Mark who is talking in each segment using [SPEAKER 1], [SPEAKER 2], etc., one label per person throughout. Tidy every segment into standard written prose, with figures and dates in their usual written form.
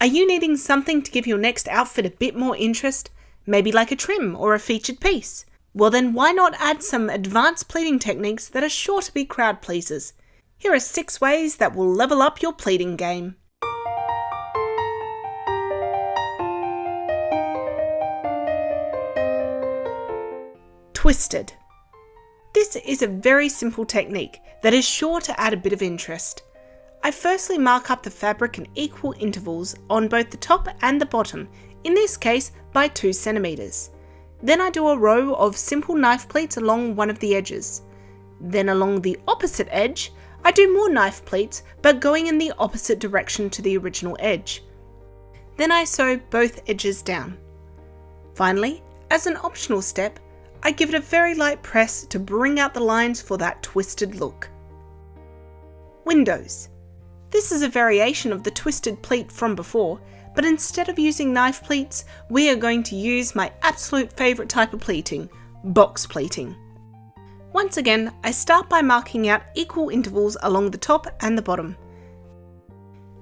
[SPEAKER 1] Are you needing something to give your next outfit a bit more interest? Maybe like a trim or a featured piece? Well then why not add some advanced pleating techniques that are sure to be crowd pleasers? Here are 6 ways that will level up your pleating game. Twisted. This is a very simple technique that is sure to add a bit of interest. I firstly mark up the fabric in equal intervals on both the top and the bottom, in this case by 2 centimeters. Then I do a row of simple knife pleats along one of the edges. Then along the opposite edge, I do more knife pleats but going in the opposite direction to the original edge. Then I sew both edges down. Finally, as an optional step, I give it a very light press to bring out the lines for that twisted look. Windows. This is a variation of the twisted pleat from before, but instead of using knife pleats, we are going to use my absolute favourite type of pleating, box pleating. Once again, I start by marking out equal intervals along the top and the bottom.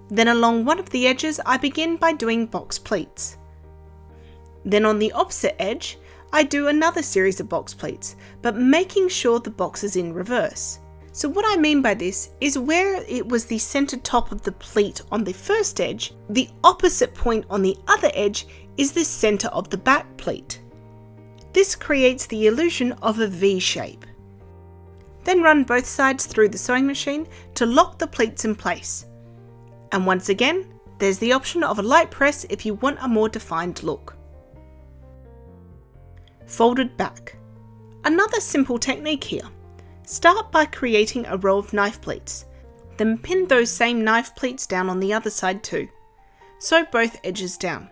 [SPEAKER 1] Then along one of the edges, I begin by doing box pleats. Then on the opposite edge, I do another series of box pleats, but making sure the box is in reverse. So what I mean by this is where it was the centered top of the pleat on the first edge, the opposite point on the other edge is the center of the back pleat. This creates the illusion of a V shape. Then run both sides through the sewing machine to lock the pleats in place. And once again, there's the option of a light press if you want a more defined look. Folded back. Another simple technique here. Start by creating a row of knife pleats. Then pin those same knife pleats down on the other side too. Sew both edges down.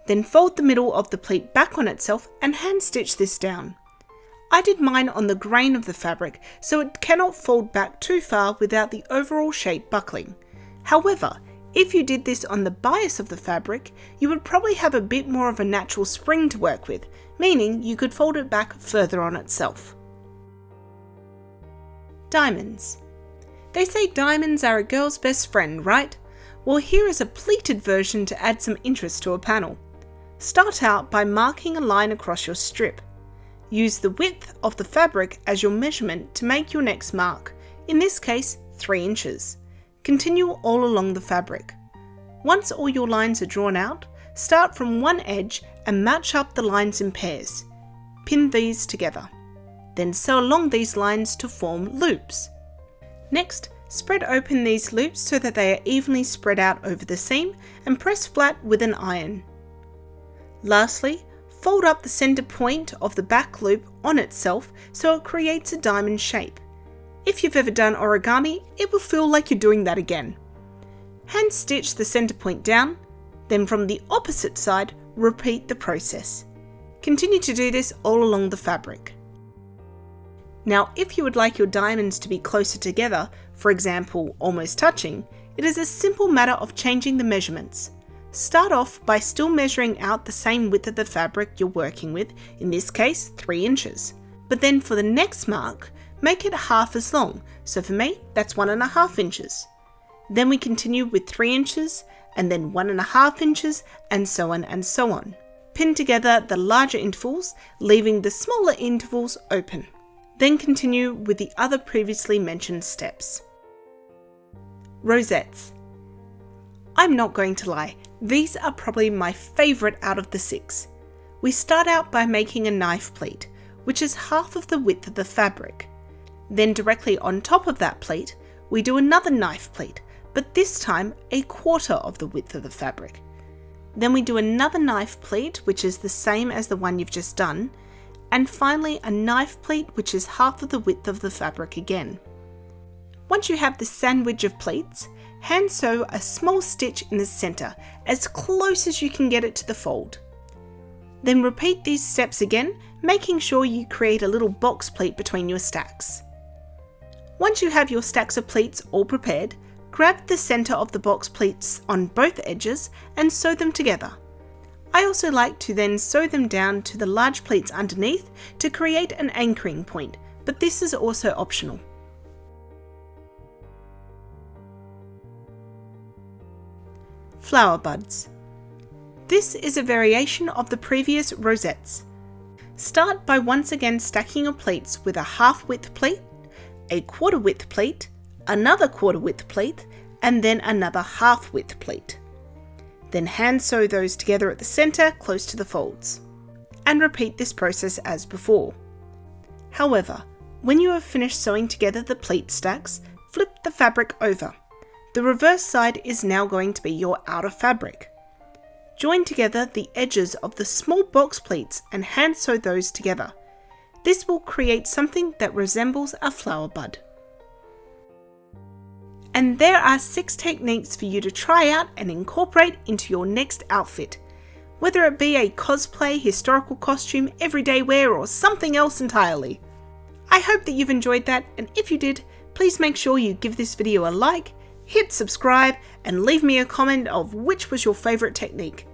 [SPEAKER 1] Then fold the middle of the pleat back on itself and hand stitch this down. I did mine on the grain of the fabric so it cannot fold back too far without the overall shape buckling. However, if you did this on the bias of the fabric, you would probably have a bit more of a natural spring to work with, meaning you could fold it back further on itself. Diamonds. They say diamonds are a girl's best friend, right? Well, here is a pleated version to add some interest to a panel. Start out by marking a line across your strip. Use the width of the fabric as your measurement to make your next mark, in this case 3 inches. Continue all along the fabric. Once all your lines are drawn out, start from one edge and match up the lines in pairs. Pin these together. Then sew along these lines to form loops. Next, spread open these loops so that they are evenly spread out over the seam and press flat with an iron. Lastly, fold up the center point of the back loop on itself so it creates a diamond shape. If you've ever done origami, it will feel like you're doing that again. Hand stitch the center point down, then from the opposite side, repeat the process. Continue to do this all along the fabric. Now, if you would like your diamonds to be closer together, for example, almost touching, it is a simple matter of changing the measurements. Start off by still measuring out the same width of the fabric you're working with, in this case 3 inches. But then for the next mark, make it half as long, so for me that's 1.5 inches. Then we continue with 3 inches, and then 1.5 inches, and so on and so on. Pin together the larger intervals, leaving the smaller intervals open. Then continue with the other previously mentioned steps. Rosettes. I'm not going to lie, these are probably my favourite out of the 6. We start out by making a knife pleat, which is half of the width of the fabric. Then directly on top of that pleat, we do another knife pleat, but this time a quarter of the width of the fabric. Then we do another knife pleat, which is the same as the one you've just done, and finally a knife pleat which is half of the width of the fabric again. Once you have the sandwich of pleats, hand sew a small stitch in the center, as close as you can get it to the fold. Then repeat these steps again, making sure you create a little box pleat between your stacks. Once you have your stacks of pleats all prepared, grab the center of the box pleats on both edges and sew them together. I also like to then sew them down to the large pleats underneath to create an anchoring point, but this is also optional. flower buds. This is a variation of the previous rosettes. Start by once again stacking your pleats with a half-width pleat, a quarter-width pleat, another quarter-width pleat, and then another half-width pleat. Then hand sew those together at the centre close to the folds. And repeat this process as before. However, when you have finished sewing together the pleat stacks, flip the fabric over. The reverse side is now going to be your outer fabric. Join together the edges of the small box pleats and hand sew those together. This will create something that resembles a flower bud. And there are 6 techniques for you to try out and incorporate into your next outfit. Whether it be a cosplay, historical costume, everyday wear, or something else entirely. I hope that you've enjoyed that, and if you did, please make sure you give this video a like, hit subscribe, and leave me a comment of which was your favourite technique.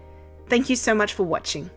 [SPEAKER 1] Thank you so much for watching.